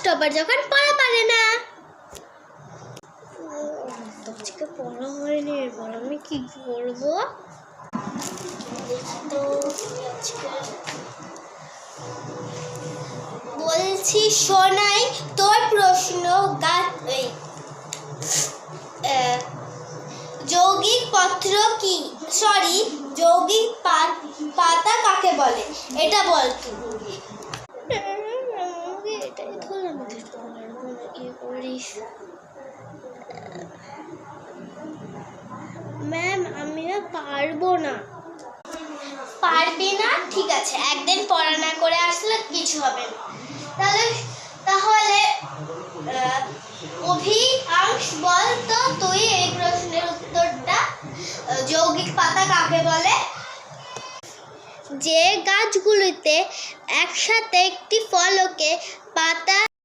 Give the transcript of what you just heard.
Topper যখন পড়া পারে না। আজকে পড়া হয়নি, এবার আমি কি করবো? তো বলছি শোনাই তোর প্রশ্ন। যৌগিক পত্র কি, সরি যৌগিক পাতা কাকে বলে এটা বল তুই। এটাই ধরলাম, কি করিস ম্যাম? আমি পারবো না। পারবি না? ঠিক আছে, একদিন পড়া না করে আসলে কিছু হবে না। তাহলে অভিয়াংশ বল তো তুই এই প্রশ্নের উত্তরটা। যৌগিক পাতা কাকে বলে? যে গাছগুলিতে একসাথে একটি ফলকে পাতা